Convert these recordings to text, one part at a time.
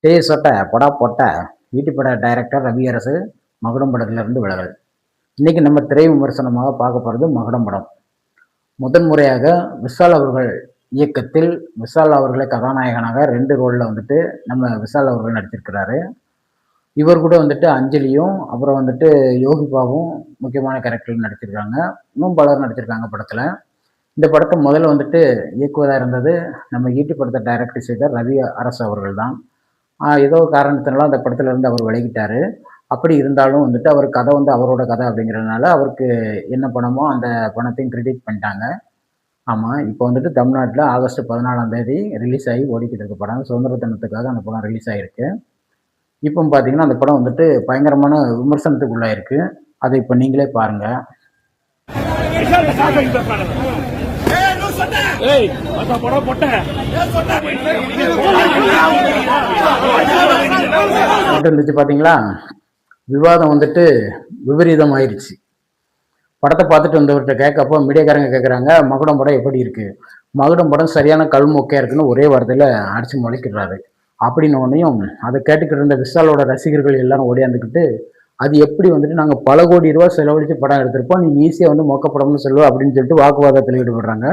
டேய் சொட்ட பொடா பொட்ட ஈட்டி பட டைரக்டர் ரவி அரசு மகுடம் படத்திலிருந்து விலகல். இன்னைக்கு நம்ம திரை விமர்சனமாக பார்க்க போகிறது மகுடம் படம். முதன்முறையாக விஷால் அவர்கள் இயக்கத்தில் விஷால் அவர்களை கதாநாயகனாக 2 ரோலில் வந்துட்டு நம்ம விஷால் அவர்கள் நடிச்சிருக்கிறாரு. இவர் கூட வந்துட்டு அஞ்சலியும் அப்புறம் வந்துட்டு யோகி பாபும் முக்கியமான கேரக்டரில் நடிச்சிருக்காங்க. இன்னும் பலர் நடிச்சிருக்காங்க படத்தில். இந்த படத்தை முதல்ல வந்துட்டு இயக்குவதாக இருந்தது நம்ம ஈட்டி படத்தை டைரக்ட் செய்த ரவி அரசு அவர்கள் தான். ஏதோ காரணத்தினால அந்த படத்துல இருந்து அவர் விலகிட்டாரு. அப்படி இருந்தாலும் வந்துட்டு அவர் கதை வந்து அவரோட கதை அப்படிங்கிறதுனால அவருக்கு என்ன பணமோ அந்த பணத்தையும் கிரெடிட் பண்ணிட்டாங்க. ஆமாம், இப்போ வந்துட்டு தமிழ்நாட்டில் ஆகஸ்ட் 14ஆம் தேதி ரிலீஸ் ஆகி ஓடிக்கிட்டு இருக்க படம். சுதந்திர தினத்துக்காக அந்த படம் ரிலீஸ் ஆகிருக்கு. இப்போ பார்த்தீங்கன்னா அந்த படம் வந்துட்டு பயங்கரமான விமர்சனத்துக்குள்ளாயிருக்கு. அதை இப்போ நீங்களே பாருங்க. இருந்துச்சு பார்த்தீங்களா, விவாதம் வந்துட்டு விபரீதம் ஆயிடுச்சு. படத்தை பார்த்துட்டு வந்தவர்கிட்ட கேட்கப்போ மீடியாக்காரங்க கேட்குறாங்க, மகுடம் படம் எப்படி இருக்கு? மகுடம் படம் சரியான கல்மொக்கையா இருக்குன்னு ஒரே வார்த்தையில் அடிச்சு முளைக்கிறாரு. அப்படின்னு ஒன்றையும் அதை கேட்டுக்கிட்டு இருந்த விஷாலோட ரசிகர்கள் எல்லாரும் ஓடியாந்துக்கிட்டு, அது எப்படி வந்துட்டு நாங்கள் பல கோடி ரூபா செலவழித்து படம் எடுத்திருப்போம், நீ ஈஸியாக வந்து மொக்க படம்னு சொல்லுவோம் அப்படின்னு சொல்லிட்டு வாக்குவாதத்தில் ஈடுபடுறாங்க.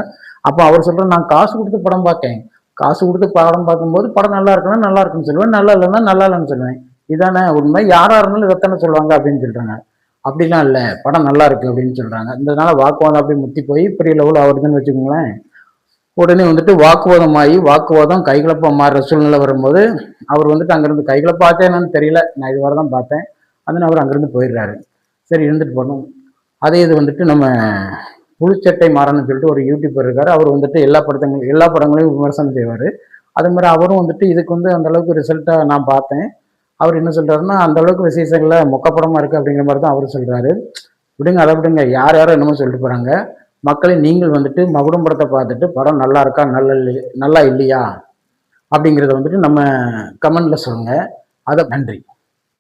அப்போ அவர் சொல்கிறார், நான் காசு கொடுத்து படம் பார்த்தேன், காசு கொடுத்து படம் பார்க்கும்போது படம் நல்லா இருக்குன்னா நல்லா இருக்குன்னு சொல்லுவேன், நல்லா இல்லைன்னா நல்லா இல்லைன்னு சொல்லுவேன், இதானே உண்மை, யாராக இருந்தாலும் இதைத்தானே சொல்லுவாங்க அப்படின்னு சொல்கிறாங்க. அப்படிலாம் இல்லை, படம் நல்லா இருக்கு அப்படின்னு சொல்கிறாங்க. இதனால வாக்குவாதம் அப்படி முத்தி போய் பெரிய லெவலில் ஆகுதுன்னு வச்சுக்கோங்களேன். உடனே வந்துட்டு வாக்குவாதம் கைகலப்பாக மாறுற சூழ்நிலை வரும்போது அவர் வந்துட்டு அங்கேருந்து கைகலப்பாச்சே என்னன்னு தெரியல, நான் இது வரை தான் பார்த்தேன், அதனால அவர் அங்கேருந்து போயிடுறாரு. சரி இருந்துட்டு போகணும். அதே இது வந்துட்டு நம்ம புழுச்சட்டை மாறன்னு சொல்லிட்டு ஒரு யூடியூபர் இருக்காரு. அவர் வந்துட்டு எல்லா படங்களையும் விமர்சனம் செய்வார். அது மாதிரி அவரும் வந்துட்டு இதுக்கு வந்து அந்த அளவுக்கு ரிசல்ட்டாக நான் பார்த்தேன். அவர் என்ன சொல்றாருன்னா, அந்த அளவுக்கு விசேஷங்கள மொக்கப்படமா இருக்கு அப்படிங்கிற மாதிரி தான் அவர் சொல்றாரு. விடுங்க, அதை விடுங்க, யார் யாரோ என்னமோ சொல்லிட்டு போறாங்க. மக்களை நீங்கள் வந்துட்டு மகுடம் படத்தை பார்த்துட்டு படம் நல்லா இருக்கா நல்லா இல்லையா அப்படிங்கிறத வந்துட்டு நம்ம கமெண்ட்ல சொல்லுங்க. அதை நன்றி.